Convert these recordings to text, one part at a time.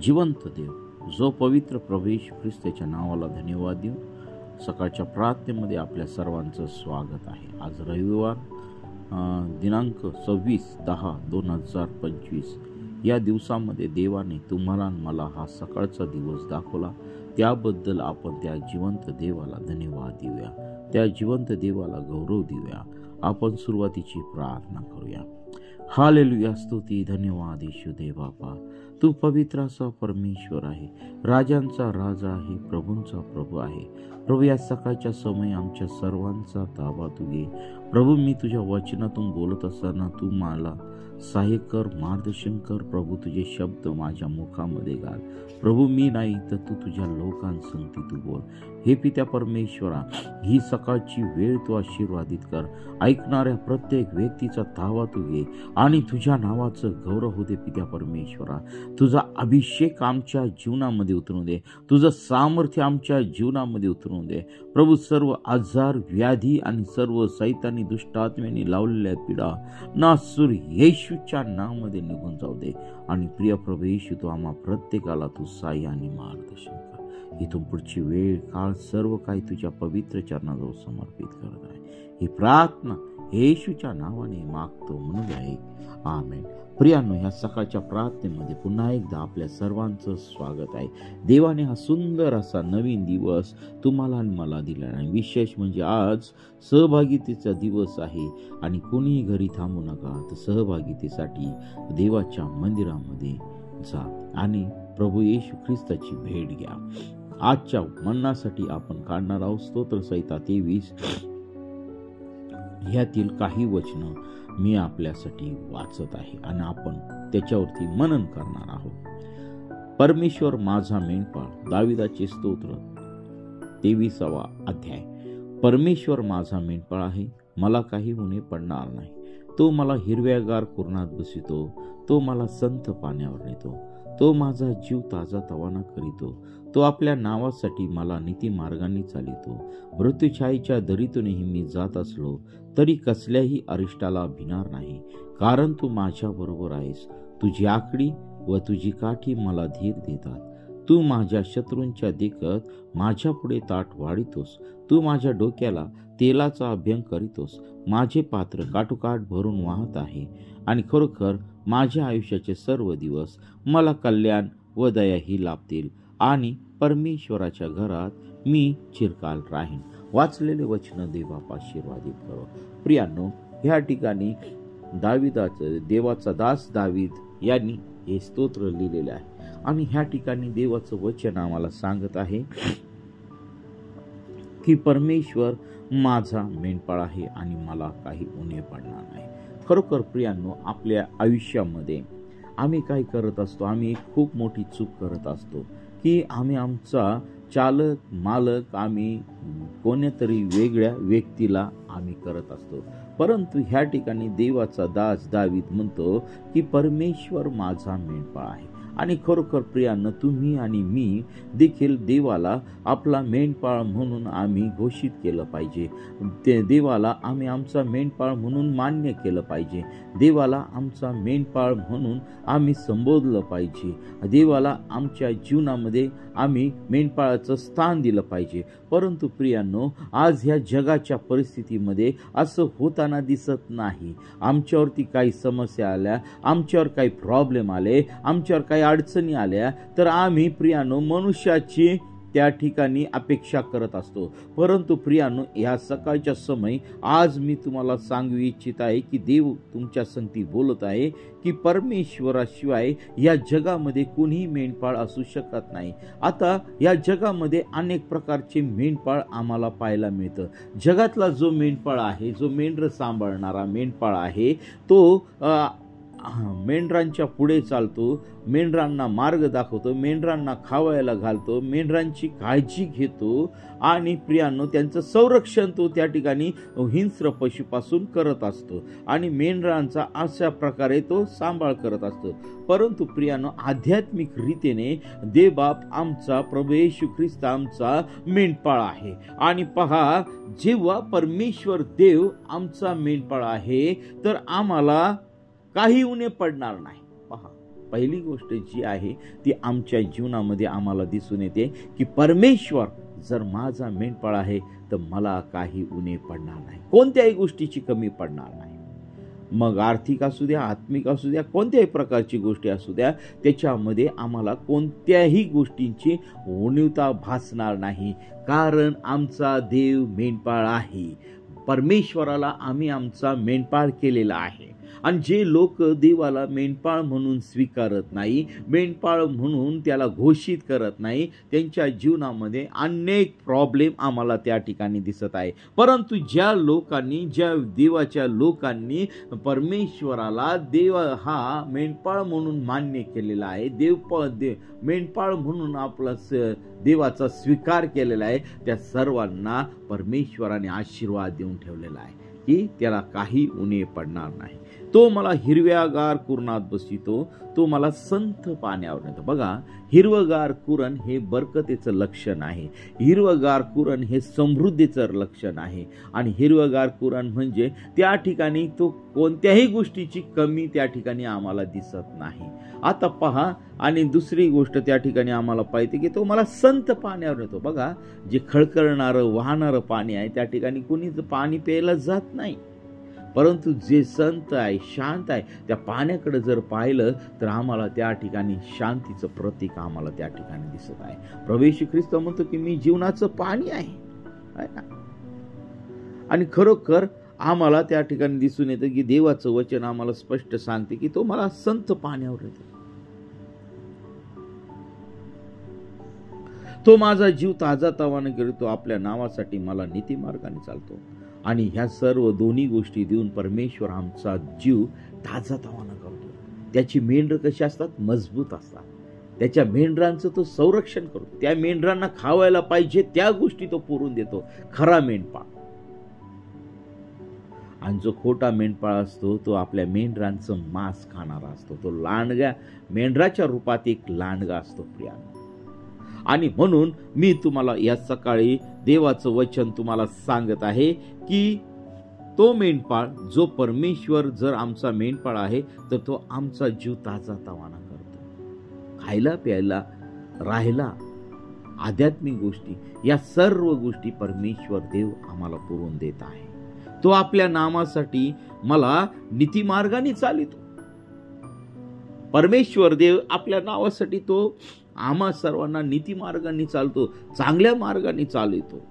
जिवंत देव, जो पवित्र प्रभू येशू ख्रिस्ताच्या नावाला धन्यवाद देऊ, सकाळच्या प्रार्थनेमध्ये आपल्या सर्वांचं स्वागत आहे. आज रविवार दिनांक 26/10/2025 या दिवसामध्ये देवाने तुम्हाला आणि मला हा सकाळचा दिवस दाखवला. त्याबद्दल आपण त्या जिवंत देवाला धन्यवाद देऊया, त्या जिवंत देवाला गौरव देऊया. आपण सुरुवातीची प्रार्थना करूया. हालेलुया, स्तुती, धन्यवाद येशू देव बापा. तू पवित्र असा परमेश्वर आहे, राजांचा राजा आहे, प्रभूंचा प्रभू आहे. प्रभू, या सकाळच्या समय आमच्या सर्वांचा ताबा तू घे. प्रभू, मी तुझ्या वचनातून बोलत असताना तू मला सहाय्य कर, मार्गदर्शन कर. प्रभू, तुझे शब्द माझ्या मुखामध्ये घाल. प्रभू, मी नाही तर तू तुझ्या लोकांसंगती तू बोल. हे पित्या परमेश्वरा, ही सकाळची वेळ तू आशीर्वादित कर. ऐकणाऱ्या प्रत्येक व्यक्तीचा ताबा तू घे आणि तुझ्या नावाचं गौरव होते. पित्या परमेश्वरा, तुझा अभिषेक आमच्या जीवनामध्ये उतरून दे, तुझं सामर्थ्य आमच्या जीवनामध्ये उतरून दे. प्रभू, सर्व आजार, व्याधी आणि सर्व सैतानी दुष्टात्म्यांनी लावलेल्या पीडा नासूर येशूच्या नावामध्ये निघून जाऊ दे. आणि प्रिय प्रभू येशू, तू आम्हा प्रत्येकाला तू सहाय्य आणि मार्गदर्शन कर. इथून पुढची वेळ काळ सर्व काही तुझ्या पवित्र चरणाजवळ समर्पित करत आहे. ही प्रार्थना येशूच्या नावाने मागतो म्हणून आहे, आमेन. प्रियांनो, ह्या सकाळच्या प्रार्थनेमध्ये पुन्हा एकदा आपल्या सर्वांचं स्वागत आहे. देवाने हा सुंदर असा नवीन दिवस तुम्हाला आणि मला दिला आहे. विशेष म्हणजे आज सहभागितेचा दिवस आहे आणि कोणीही घरी थांबू नका, तर सहभागितेसाठी देवाच्या मंदिरामध्ये जा आणि प्रभू येशू ख्रिस्ताची भेट घ्या. आजच्या मन्नासाठी आपण काढणार आहोत स्तोत्रसंहिता 23. ह्यातील काही वचनं मी आपल्यासाठी वाचत आहे आणि आपण त्याच्यावरती मनन करणार आहोत. परमेश्वर माझा मेंढपाळ, दाविदाचे स्तोत्र 23वा अध्याय. परमेश्वर माझा मेंढपाळ आहे, मला काही उणे पडणार नाही. तो मला हिरव्यागार कुरणात बसितो, तो मला संत पाण्यावर नेतो. तो माझा जीव ताजा तवाना करीतो. तो आपल्या नावासाठी मला नीती मार्गाने चालितो. मृत्यूछायेच्या दरीतूनही मी जात असलो तरी कसल्याही अरिष्टाला भिणार नाही, कारण तू माझ्या बरोबर आहेस. तुझी आकडी व तुझी काठी मला धीर देतात. तू माझ्या शत्रूंच्या देखत माझ्या पुढे ताट वाढितोस. तू माझ्या डोक्याला तेलाचा अभ्यंग करीतोस. माझे पात्र काठोकाठ भरून वाहत आहे आणि खरोखर माझ्या आयुष्याचे सर्व दिवस मला कल्याण व दया ही लाभतील आणि परमेश्वराच्या घरात मी चिरकाल राहीन. वाचलेले वचन देवापा आशीर्वादित करो. प्रियांनो, ह्या ठिकाणी देवाचा दास दावीद यांनी हे स्तोत्र लिहिलेले आहे आणि ह्या ठिकाणी देवाचं वचन आम्हाला सांगत आहे की परमेश्वर माझा मेंढपाळ आहे आणि मला काही उणे पडणार नाही. खरोखर प्रियांनो, आपल्या आयुष्यामध्ये आम्ही काय करत असतो, आम्ही खूप मोठी चूक करत असतो की आम्ही आमचा चालक मालक आम्ही कोणत्यातरी वेगळ्या व्यक्तीला आम्ही करत असतो. परंतु ह्या ठिकाणी देवाचा दास दावीद म्हणतो की परमेश्वर माझा मेंढपाळ आहे. आणि खरोखर प्रियांनो, तुम्ही आणि मी देखील देवाला आपला मेंढपाळ म्हणून आम्ही घोषित केलं पाहिजे. देवाला आम्ही आमचा मेंढपाळ म्हणून मान्य केलं पाहिजे. देवाला आमचा मेंढपाळ म्हणून आम्ही संबोधलं पाहिजे. देवाला आमच्या जीवनामध्ये आम्ही मेंढपाळाचं स्थान दिलं पाहिजे. परंतु प्रियांनो, आज ह्या जगाच्या परिस्थितीमध्ये असं होताना दिसत नाही. आमच्यावरती काही समस्या आल्या, आमच्यावर काही प्रॉब्लेम आले, आमच्यावर काही अडचणी आल्या तर आम्ही प्रियांनो मनुष्याची त्या ठिकाणी अपेक्षा करत असतो. परंतु प्रियांनो, ह्या सकाळच्या समय आज मी तुम्हाला सांगू इच्छित आहे की देव तुमच्या संगती बोलत आहे की परमेश्वराशिवाय या जगामध्ये कोणीही मेंढपाळ असू शकत नाही. आता या जगामध्ये अनेक प्रकारचे मेंढपाळ आम्हाला पाहायला मिळतं. जगातला जो मेंढपाळ आहे, जो मेंढर सांभाळणारा मेंढपाळ आहे, तो मेंढरांच्या पुढे चालतो, मेंढरांना मार्ग दाखवतो, मेंढरांना खावायला घालतो, मेंढरांची काळजी घेतो आणि प्रियांनो त्यांचं संरक्षण तो त्या ठिकाणी हिंस्र पशुपासून करत असतो आणि मेंढरांचा अशा प्रकारे तो सांभाळ करत असतो. परंतु प्रियांनो, आध्यात्मिक रीतीने देवबाप आमचा प्रभू येशू ख्रिस्त आमचा मेंढपाळ आहे. आणि पहा, जेव्हा परमेश्वर देव आमचा मेंढपाळ आहे तर आम्हाला काही उणे पडणार नाही. पहा, पहिली गोष्ट जी आहे ती आमच्या जीवनामध्ये आम्हाला दिसून येते की परमेश्वर जर माझा मेंढपाळ आहे तर मला काही उणे पडणार नाही, कोणत्याही गोष्टीची कमी पडणार नाही. मग आर्थिक असू द्या, आत्मिक असू द्या, कोणत्याही प्रकारची गोष्टी असू द्या, त्याच्यामध्ये आम्हाला कोणत्याही गोष्टींची उणीवता भासणार नाही, कारण आमचा देव मेंढपाळ आहे. परमेश्वराला आम्ही आमचा मेंढपाळ केलेला आहे. आणि जे लोक देवाला मेंढपाळ म्हणून स्वीकारत नाही, मेंढपाळ म्हणून त्याला घोषित करत नाही, त्यांच्या जीवनामध्ये अनेक प्रॉब्लेम आम्हाला त्या ठिकाणी दिसत आहे. परंतु ज्या लोकांनी, ज्या देवाच्या लोकांनी परमेश्वराला देव हा मेंढपाळ म्हणून मान्य केलेला आहे, मेंढपाळ म्हणून आपला देवाचा स्वीकार केलेला आहे, त्या सर्वांना परमेश्वराने आशीर्वाद देऊन ठेवलेला आहे की त्याला काही उणे पडणार नाही. तो मला हिरव्यागार कुरणात बसवितो, तो मला संथ पाण्यावर नेतो. बघा, हिरवगार कुरण हे बरकतेचं लक्षण आहे, हिरवगार कुरण हे समृद्धीचं लक्षण आहे. आणि हिरवगार कुरण म्हणजे त्या ठिकाणी तो कोणत्याही गोष्टीची कमी त्या ठिकाणी आम्हाला दिसत नाही. आता पहा, आणि दुसरी गोष्ट त्या ठिकाणी आम्हाला पाहिजे की तो मला संत पाण्यावर नेतो. बघा, जे खळखळणारं वाहणारं पाणी आहे त्या ठिकाणी कोणीच पाणी प्यायला जात नाही, परंतु जे संत आहे, शांत आहे, त्या पाण्याकडे जर पाहिलं तर आम्हाला त्या ठिकाणी शांतीचं प्रतीक आम्हाला त्या ठिकाणी दिसत आहे. प्रभू येशू ख्रिस्त म्हणतो की मी जीवनाचं पाणी आहे. आणि खरोखर आम्हाला त्या ठिकाणी दिसून येतं की देवाचं वचन आम्हाला स्पष्ट सांगते की तो मला संत पाण्यावर येतो. तो माझा जीव ताजा तवाने करतो, आपल्या नावासाठी मला नीती मार्गाने चालतो. आणि ह्या सर्व दोन्ही गोष्टी देऊन परमेश्वर आमचा जीव ताजा तवाना करतो. त्याची मेंढरं कशी असतात? मजबूत असतात. त्याच्या मेंढरांचं तो संरक्षण करतो. त्या मेंढरांना खावायला पाहिजे त्या गोष्टी तो पुरवून देतो, खरा मेंढपाळ. आणि जो खोटा मेंढपाळ असतो तो आपल्या मेंढरांचं मांस खाणारा असतो. तो लांडगा, मेंढराच्या रूपात एक लांडगा असतो प्रियानो. आणि म्हणून मी तुम्हाला या सकाळी देवाचं वचन तुम्हाला सांगत आहे की तो मेंढपाळ, जो परमेश्वर जर आमचा मेंढपाळ आहे तर तो आमचा जीव ताजा तवाना करतो. खायला प्यायला, राहायला, आध्यात्मिक गोष्टी, या सर्व गोष्टी परमेश्वर देव आम्हाला पुरवून देत आहे. तो आपल्या नामासाठी मला नीतिमार्गाने चालितो. परमेश्वर देव आपल्या नावासाठी तो आम्हा सर्वांना नीतिमार्गाने चालतो, चांगल्या मार्गाने चालवतो.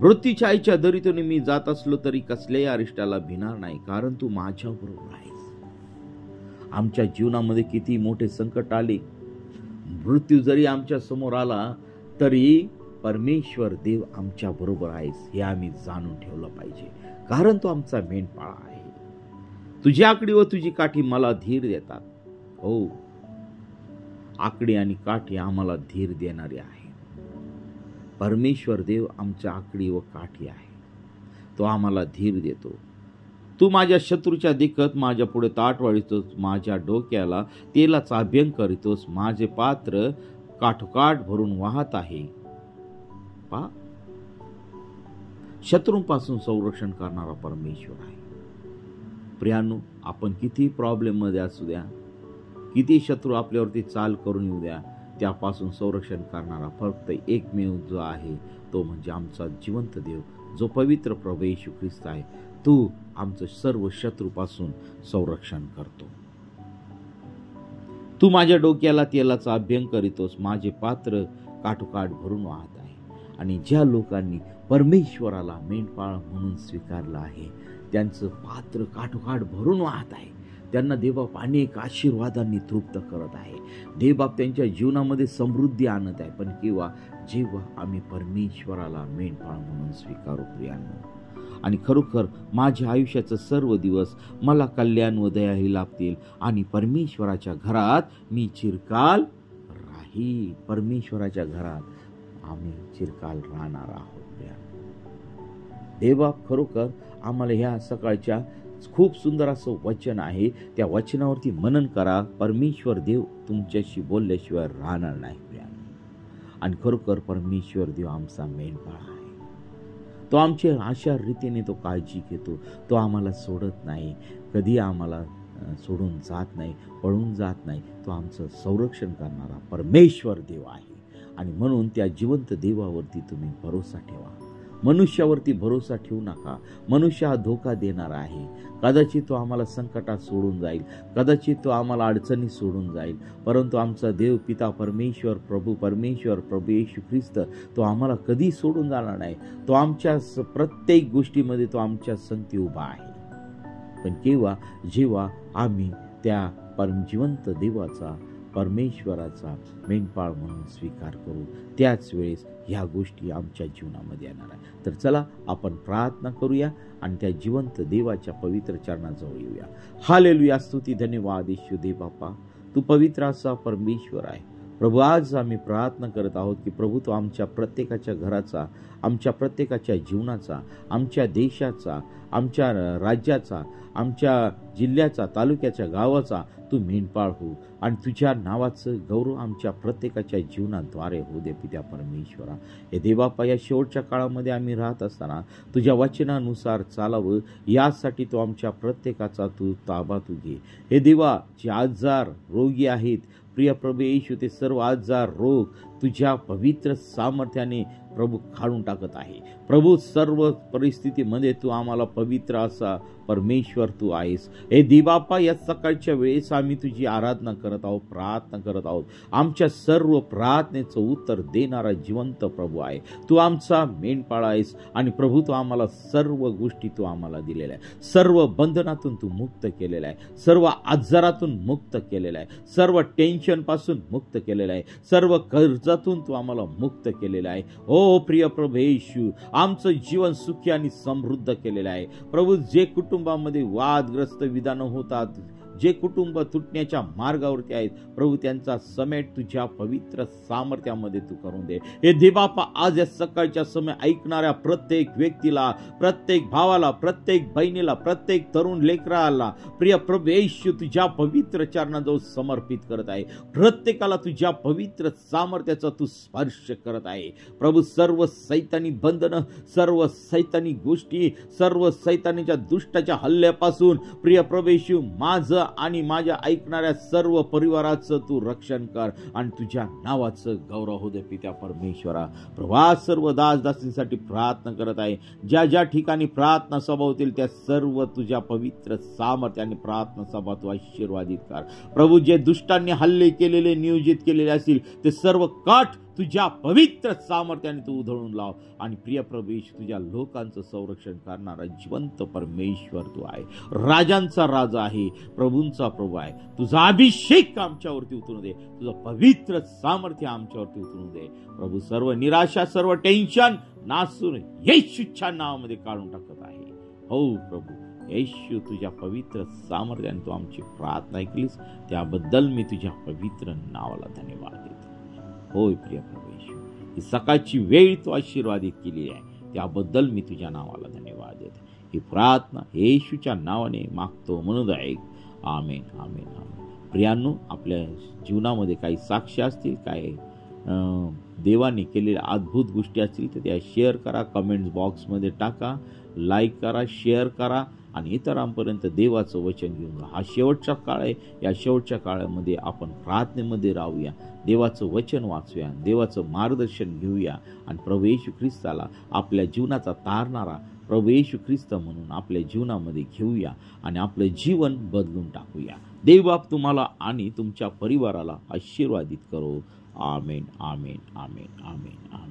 मृत्यूच्या आईच्या दरीतून मी जात असलो तरी कसल्याही अरिष्टाला भिणार नाही, कारण तू माझ्या बरोबर आहेस. आमच्या जीवनामध्ये किती मोठे संकट आले, मृत्यू जरी आमच्या समोर आला तरी परमेश्वर देव आमच्या बरोबर आहेस हे आम्ही जाणून ठेवलं पाहिजे, कारण तो आमचा मेंढपाळ आहे. तुझी आकडी व तुझी काठी मला धीर देतात. हो, आकडी आणि काठी आम्हाला धीर देणारी आहे. परमेश्वर देव आमच्या आकडी व काठी आहे, तो आम्हाला धीर देतो. तू माझ्या शत्रूच्या देखत माझ्या पुढे ताट वाढीतोस, माझ्या डोक्याला तेलाचा अभ्यंग करीतोस, माझे पात्र काठोकाठ भरून वाहत आहे. पा, शत्रूंपासून संरक्षण करणारा परमेश्वर आहे. प्रियानो, आपण किती प्रॉब्लेम मध्ये असू द्या, किती शत्रू आपल्यावरती चाल करून येऊ द्या, त्यापासून संरक्षण करणारा फक्त एकमेव जो आहे तो म्हणजे आमचा जिवंत देव, जो पवित्र प्रभू येशू ख्रिस्त आहे. तो आमचं सर्व शत्रूपासून संरक्षण करतो. तू माझ्या डोक्याला तेलाचा अभ्यंग करीतोस, माझे पात्र काठोकाठ भरून वाहत आहे. आणि ज्या लोकांनी परमेश्वराला मेंढपाळ म्हणून स्वीकारलं आहे त्यांचं पात्र काठोकाठ भरून वाहत आहे. त्यांना देवबाप अनेक आशीर्वादांनी तृप्त करत आहे. देवबाप त्यांच्या जीवनामध्ये समृद्धी आणत आहे. पण जेव्हा आम्ही परमेश्वराला मेंढपाळ म्हणून स्वीकारू प्रियांनो, आणि खरोखर माझ्या आयुष्याचं सर्व दिवस मला कल्याण व दयाही लाभतील आणि परमेश्वराच्या घरात मी चिरकाल राहील. परमेश्वराच्या घरात आम्ही चिरकाल राहणार आहोत. देवबाप खरोखर आम्हाला ह्या सकाळच्या खूप सुंदर असं वचन आहे, त्या वचनावरती मनन करा. परमेश्वर देव तुमच्याशी बोलल्याशिवाय राहणार नाही. आणि खरोखर परमेश्वर देव आमचा मेंढपाळ आहे. तो आमच्या अशा रीतीने तो काळजी घेतो, तो आम्हाला सोडत नाही, कधी आम्हाला सोडून जात नाही, पळून जात नाही. तो आमचं संरक्षण करणारा परमेश्वर देव आहे. आणि म्हणून त्या जिवंत देवावरती तुम्ही भरोसा ठेवा. मनुष्यावरती भरोसा ठेवू नका. मनुष्य हा धोका देणारा आहे. कदाचित तो आम्हाला संकटात सोडून जाईल, कदाचित तो आम्हाला अडचणी सोडून जाईल, परंतु आमचा देव पिता परमेश्वर प्रभू येशू ख्रिस्त तो आम्हाला कधी सोडून जाणार नाही. तो आमच्या प्रत्येक गोष्टीमध्ये तो आमच्या संगती उभा आहे. पण जेव्हा आम्ही त्या जिवंत देवाचा परमेश्वराचा मेंढपाळ म्हणून स्वीकार करू, त्याच वेळेस ह्या गोष्टी आमच्या जीवनामध्ये येणार आहे. तर चला आपण प्रार्थना करूया आणि त्या जिवंत देवाच्या पवित्र चरणाजवळ येऊया. हालेलुया, स्तुती धन्यवाद येशू देव बापा, तू पवित्र असा परमेश्वर आहे. प्रभू, आज आम्ही प्रार्थना करत आहोत की प्रभू तो आमच्या प्रत्येकाच्या घराचा, आमच्या प्रत्येकाच्या जीवनाचा, आमच्या देशाचा, आमच्या राज्याचा, आमच्या जिल्ह्याचा, तालुक्याच्या, गावाचा तू मेंढपाळ हो आणि तुझ्या नावाचं गौरव आमच्या प्रत्येकाच्या जीवनाद्वारे होऊ दे पित्या परमेश्वरा. हे देवापा, या शेवटच्या काळामध्ये आम्ही राहत असताना तुझ्या वचनानुसार चालावं यासाठी तो आमच्या प्रत्येकाचा तू ताबा तू घे. हे देवा, जे आजार रोगी आहेत प्रिय प्रभू येशू, ते सर्व आजार रोग तुझ्या पवित्र सामर्थ्याने प्रभू काढून टाकत आहे. प्रभू, सर्व परिस्थितीमध्ये तू आम्हाला पवित्र असा परमेश्वर तू आहेस. हे देवापा, या सकाळच्या वेळेस आम्ही तुझी आराधना करत आहोत, प्रार्थना करत आहोत. आमच्या सर्व प्रार्थनेचं उत्तर देणारा जिवंत प्रभू आहे. तू आमचा मेंढपाळ आहेस आणि प्रभू तू आम्हाला सर्व गोष्टी तू आम्हाला दिलेल्या आहे. सर्व बंधनातून तू मुक्त केलेला आहे, सर्व आजारातून मुक्त केलेला आहे, सर्व टेन्शन पासून मुक्त केलेलं आहे, सर्व कर्जातून तू आम्हाला मुक्त केलेलं आहे. ओ प्रिय प्रभू येशू, आमचं जीवन सुखी आणि समृद्ध केलेलं आहे. प्रभू, जे कुटुंबामध्ये वादग्रस्त विधानं होतात, जे कुटुंब तुटण्याच्या मार्गावरती आहेत प्रभू, त्यांचा समेट तुझ्या पवित्र सामर्थ्यामध्ये तू करून दे. हे देवापा, आज या सकाळच्या समय ऐकणाऱ्या प्रत्येक व्यक्तीला, प्रत्येक भावाला, प्रत्येक बहिणीला, प्रत्येक तरुण लेकराला प्रिय प्रभू येशू तुझ्या पवित्र चरणाजवळ समर्पित करत आहे. प्रत्येकाला तुझ्या पवित्र सामर्थ्याचा तू स्पर्श करत आहे. प्रभू, सर्व सैतानी बंधनं, सर्व सैतानी गोष्टी, सर्व सैतानीच्या दुष्टाच्या हल्ल्यापासून प्रिय प्रभू येशू माझं आणि माझ्या ऐकणाऱ्या सर्व परिवाराचं तू रक्षण कर आणि तुझ्या नावाचं गौरव हो दे पित्या परमेश्वरा. प्रभा, सर्व दासदासींसाठी प्रार्थना करत आहे. ज्या ज्या ठिकाणी प्रार्थना सभा होतील त्या सर्व तुझ्या पवित्र सामर्थ्याने प्रार्थना सभा तू आशीर्वादित कर. प्रभू, जे दुष्टांनी हल्ले केलेले, नियोजित केलेले असतील ते सर्व काठ तुझ्या पवित्र सामर्थ्याने तू उधळून लाव आणि प्रिय प्रभू येशू तुझ्या लोकांचं संरक्षण करणारा जिवंत परमेश्वर तू आहे. राजांचा राजा आहे, प्रभूंचा प्रभू आहे. तुझा अभिषेक आमच्यावरती उतरू दे, तुझं पवित्र सामर्थ्य आमच्यावरती उतरू दे. प्रभू, सर्व निराशा, सर्व टेन्शन नासून येशूच्या नावामध्ये काढून टाकत आहे. हो प्रभू येशू, तुझ्या पवित्र सामर्थ्याने तू आमची प्रार्थना ऐकलीस त्याबद्दल मी तुझ्या पवित्र नावाला धन्यवाद देतो. होय प्रिय प्रभू येशू, ही सकाळची वेळ तू आशीर्वादित केली आहे त्याबद्दल मी तुझ्या नावाला धन्यवाद देतो. ही प्रार्थना येशूच्या नावाने मागतो म्हणून ऐक. आमेन, आमेन, आमेन. प्रियांनो, आपल्या जीवनामध्ये काही साक्ष असतील, काही देवाने केलेल्या अद्भुत गोष्टी असतील तर त्या शेअर करा, कमेंट्स बॉक्समध्ये टाका, लाईक करा, शेअर करा आणि इतरांपर्यंत देवाचं वचन घेऊन जा. हा शेवटचा काळ आहे. या शेवटच्या काळामध्ये आपण प्रार्थनेमध्ये राहूया, देवाचं वचन वाचूया, देवाचं मार्गदर्शन घेऊया आणि प्रभू येशू ख्रिस्ताला आपल्या जीवनाचा तारणारा प्रभू येशू ख्रिस्त म्हणून आपल्या जीवनामध्ये घेऊया आणि आपलं जीवन बदलून टाकूया. देवबाप तुम्हाला आणि तुमच्या परिवाराला आशीर्वादित करो. आमेन, आमेन, आमेन, आमेन, आमेन.